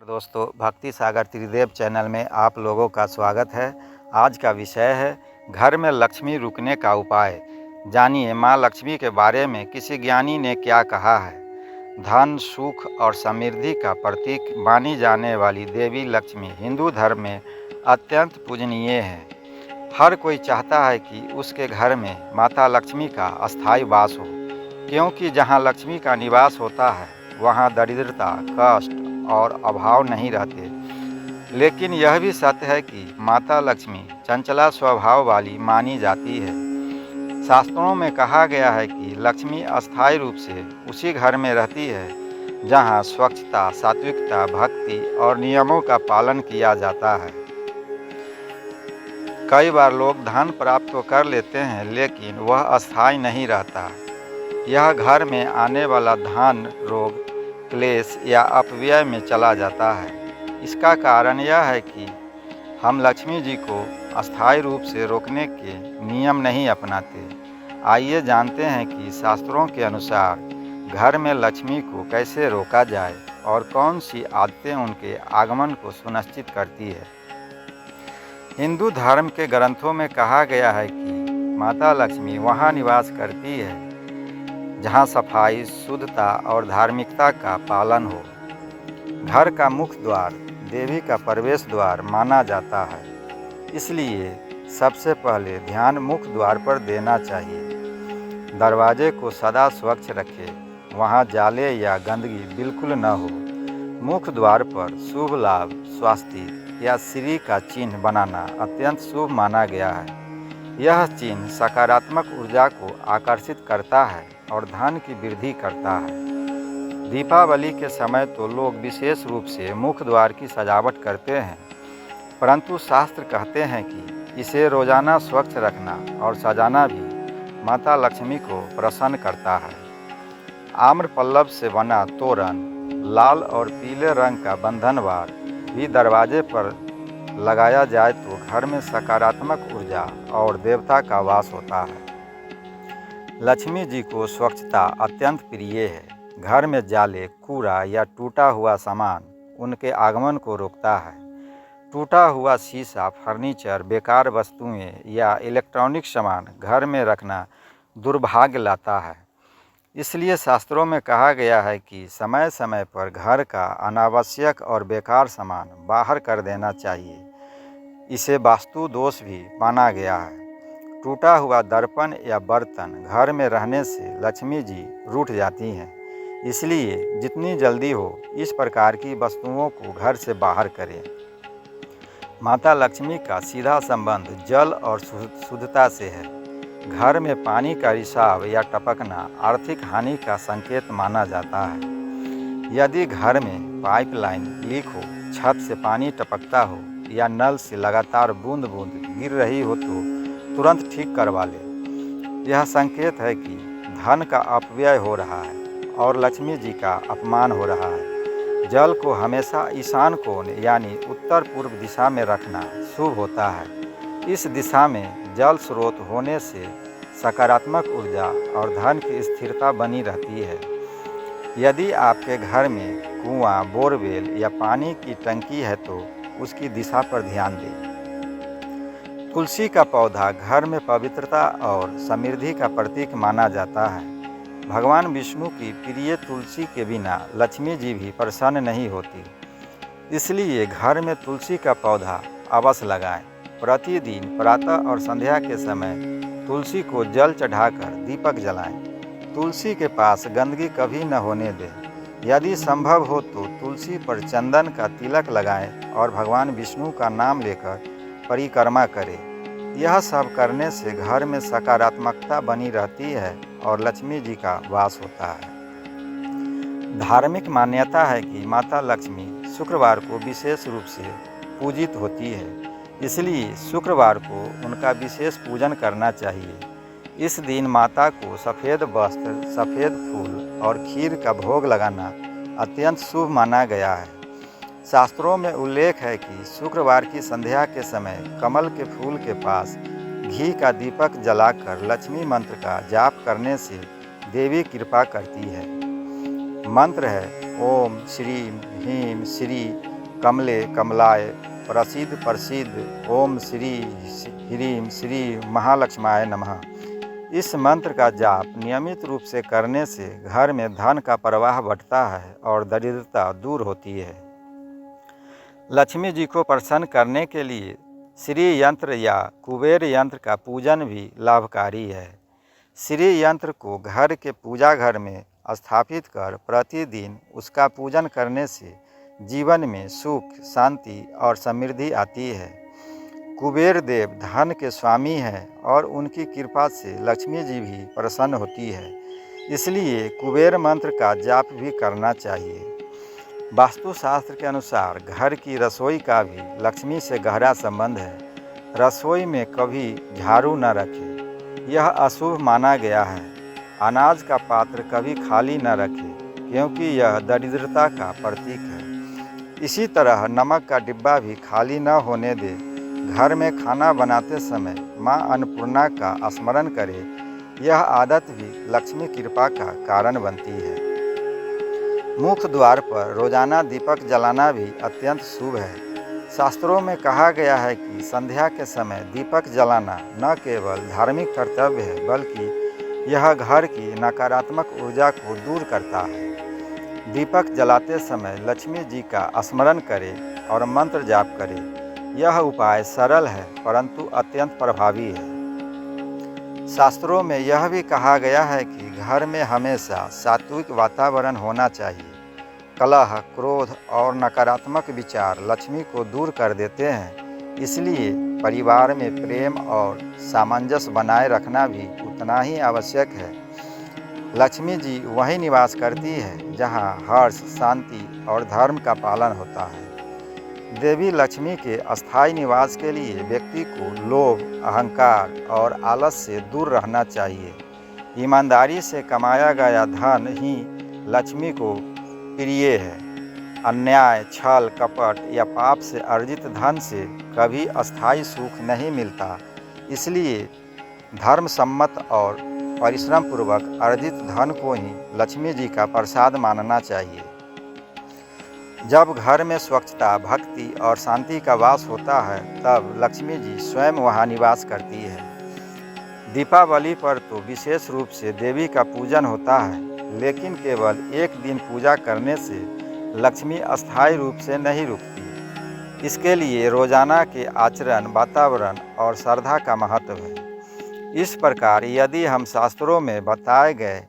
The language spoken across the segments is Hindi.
दोस्तों, भक्ति सागर त्रिदेव चैनल में आप लोगों का स्वागत है। आज का विषय है घर में लक्ष्मी रुकने का उपाय। जानिए माँ लक्ष्मी के बारे में किसी ज्ञानी ने क्या कहा है। धन, सुख और समृद्धि का प्रतीक मानी जाने वाली देवी लक्ष्मी हिंदू धर्म में अत्यंत पूजनीय है। हर कोई चाहता है कि उसके घर में माता लक्ष्मी का अस्थायी वास हो, क्योंकि जहाँ लक्ष्मी का निवास होता है वहाँ दरिद्रता, कष्ट और अभाव नहीं रहते। लेकिन यह भी सत्य है कि माता लक्ष्मी चंचला स्वभाव वाली मानी जाती है। शास्त्रों में कहा गया है कि लक्ष्मी अस्थायी रूप से उसी घर में रहती है जहाँ स्वच्छता, सात्विकता, भक्ति और नियमों का पालन किया जाता है। कई बार लोग धन प्राप्त तो कर लेते हैं, लेकिन वह अस्थायी नहीं रहता। यह घर में आने वाला धन रोग, क्लेश या अपव्यय में चला जाता है। इसका कारण यह है कि हम लक्ष्मी जी को अस्थायी रूप से रोकने के नियम नहीं अपनाते। आइए जानते हैं कि शास्त्रों के अनुसार घर में लक्ष्मी को कैसे रोका जाए और कौन सी आदतें उनके आगमन को सुनिश्चित करती है। हिंदू धर्म के ग्रंथों में कहा गया है कि माता लक्ष्मी वहाँ निवास करती है जहाँ सफाई, शुद्धता और धार्मिकता का पालन हो। घर का मुख्य द्वार देवी का प्रवेश द्वार माना जाता है, इसलिए सबसे पहले ध्यान मुख्य द्वार पर देना चाहिए। दरवाजे को सदा स्वच्छ रखें, वहाँ जाले या गंदगी बिल्कुल न हो। मुख्य द्वार पर शुभ लाभ, स्वास्थ्य या श्री का चिन्ह बनाना अत्यंत शुभ माना गया है। यह चिन्ह सकारात्मक ऊर्जा को आकर्षित करता है और धन की वृद्धि करता है। दीपावली के समय तो लोग विशेष रूप से मुख्य द्वार की सजावट करते हैं, परंतु शास्त्र कहते हैं कि इसे रोजाना स्वच्छ रखना और सजाना भी माता लक्ष्मी को प्रसन्न करता है। आम्र पल्लव से बना तोरण, लाल और पीले रंग का बंधनवार भी दरवाजे पर लगाया जाए तो घर में सकारात्मक ऊर्जा और देवता का वास होता है। लक्ष्मी जी को स्वच्छता अत्यंत प्रिय है। घर में जाले, कूड़ा या टूटा हुआ सामान उनके आगमन को रोकता है। टूटा हुआ शीशा, फर्नीचर, बेकार वस्तुएं या इलेक्ट्रॉनिक सामान घर में रखना दुर्भाग्य लाता है। इसलिए शास्त्रों में कहा गया है कि समय समय पर घर का अनावश्यक और बेकार सामान बाहर कर देना चाहिए। इसे वास्तु दोष भी माना गया है। टूटा हुआ दर्पण या बर्तन घर में रहने से लक्ष्मी जी रूठ जाती हैं। इसलिए जितनी जल्दी हो इस प्रकार की वस्तुओं को घर से बाहर करें। माता लक्ष्मी का सीधा संबंध जल और शुद्धता से है। घर में पानी का रिसाव या टपकना आर्थिक हानि का संकेत माना जाता है। यदि घर में पाइपलाइन लीक हो, छत से पानी टपकता हो या नल से लगातार बूंद बूंद गिर रही हो तो तुरंत ठीक करवा ले। यह संकेत है कि धन का अपव्यय हो रहा है और लक्ष्मी जी का अपमान हो रहा है। जल को हमेशा ईशान कोण यानी उत्तर पूर्व दिशा में रखना शुभ होता है। इस दिशा में जल स्रोत होने से सकारात्मक ऊर्जा और धन की स्थिरता बनी रहती है। यदि आपके घर में कुआं, बोरवेल या पानी की टंकी है तो उसकी दिशा पर ध्यान दें। तुलसी का पौधा घर में पवित्रता और समृद्धि का प्रतीक माना जाता है। भगवान विष्णु की प्रिय तुलसी के बिना लक्ष्मी जी भी प्रसन्न नहीं होती। इसलिए घर में तुलसी का पौधा अवश्य लगाएं। प्रतिदिन प्रातः और संध्या के समय तुलसी को जल चढ़ाकर दीपक जलाएं। तुलसी के पास गंदगी कभी न होने दें। यदि संभव हो तो तुलसी पर चंदन का तिलक लगाएं और भगवान विष्णु का नाम लेकर परिक्रमा करें। यह सब करने से घर में सकारात्मकता बनी रहती है और लक्ष्मी जी का वास होता है। धार्मिक मान्यता है कि माता लक्ष्मी शुक्रवार को विशेष रूप से पूजित होती है, इसलिए शुक्रवार को उनका विशेष पूजन करना चाहिए। इस दिन माता को सफ़ेद वस्त्र, सफ़ेद फूल और खीर का भोग लगाना अत्यंत शुभ माना गया है। शास्त्रों में उल्लेख है कि शुक्रवार की संध्या के समय कमल के फूल के पास घी का दीपक जलाकर लक्ष्मी मंत्र का जाप करने से देवी कृपा करती है। मंत्र है, ओम श्रीं ह्रीं श्री कमले कमलाय प्रसीद प्रसीद। ओम श्री ह्रीं श्री महालक्ष्माय नमः। इस मंत्र का जाप नियमित रूप से करने से घर में धन का प्रवाह बढ़ता है और दरिद्रता दूर होती है। लक्ष्मी जी को प्रसन्न करने के लिए श्री यंत्र या कुबेर यंत्र का पूजन भी लाभकारी है। श्री यंत्र को घर के पूजा घर में स्थापित कर प्रतिदिन उसका पूजन करने से जीवन में सुख, शांति और समृद्धि आती है। कुबेर देव धन के स्वामी हैं और उनकी कृपा से लक्ष्मी जी भी प्रसन्न होती है, इसलिए कुबेर मंत्र का जाप भी करना चाहिए। वास्तुशास्त्र के अनुसार घर की रसोई का भी लक्ष्मी से गहरा संबंध है। रसोई में कभी झाड़ू न रखें, यह अशुभ माना गया है। अनाज का पात्र कभी खाली न रखें, क्योंकि यह दरिद्रता का प्रतीक है। इसी तरह नमक का डिब्बा भी खाली न होने दे। घर में खाना बनाते समय माँ अन्नपूर्णा का स्मरण करें। यह आदत भी लक्ष्मी कृपा का कारण बनती है। मुख्य द्वार पर रोजाना दीपक जलाना भी अत्यंत शुभ है। शास्त्रों में कहा गया है कि संध्या के समय दीपक जलाना न केवल धार्मिक कर्तव्य है, बल्कि यह घर की नकारात्मक ऊर्जा को दूर करता है। दीपक जलाते समय लक्ष्मी जी का स्मरण करें और मंत्र जाप करें। यह उपाय सरल है परंतु अत्यंत प्रभावी है। शास्त्रों में यह भी कहा गया है कि घर में हमेशा सात्विक वातावरण होना चाहिए। कलह, क्रोध और नकारात्मक विचार लक्ष्मी को दूर कर देते हैं, इसलिए परिवार में प्रेम और सामंजस्य बनाए रखना भी उतना ही आवश्यक है। लक्ष्मी जी वहीं निवास करती है जहां हर्ष, शांति और धर्म का पालन होता है। देवी लक्ष्मी के अस्थायी निवास के लिए व्यक्ति को लोभ, अहंकार और आलस से दूर रहना चाहिए। ईमानदारी से कमाया गया धन ही लक्ष्मी को प्रिय है। अन्याय, छल, कपट या पाप से अर्जित धन से कभी अस्थायी सुख नहीं मिलता। इसलिए धर्म सम्मत और परिश्रम पूर्वक अर्जित धन को ही लक्ष्मी जी का प्रसाद मानना चाहिए। जब घर में स्वच्छता, भक्ति और शांति का वास होता है, तब लक्ष्मी जी स्वयं वहाँ निवास करती है। दीपावली पर तो विशेष रूप से देवी का पूजन होता है, लेकिन केवल एक दिन पूजा करने से लक्ष्मी अस्थायी रूप से नहीं रुकती। इसके लिए रोजाना के आचरण, वातावरण और श्रद्धा का महत्व है। इस प्रकार यदि हम शास्त्रों में बताए गए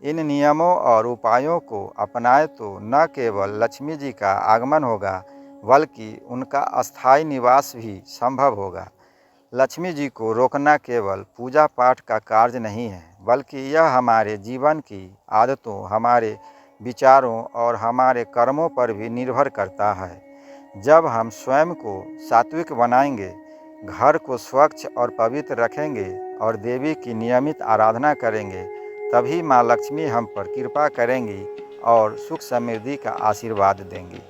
इन नियमों और उपायों को अपनाएं तो न केवल लक्ष्मी जी का आगमन होगा, बल्कि उनका अस्थायी निवास भी संभव होगा। लक्ष्मी जी को रोकना केवल पूजा पाठ का कार्य नहीं है, बल्कि यह हमारे जीवन की आदतों, हमारे विचारों और हमारे कर्मों पर भी निर्भर करता है। जब हम स्वयं को सात्विक बनाएंगे, घर को स्वच्छ और पवित्र रखेंगे और देवी की नियमित आराधना करेंगे, तभी माँ लक्ष्मी हम पर कृपा करेंगी और सुख समृद्धि का आशीर्वाद देंगी।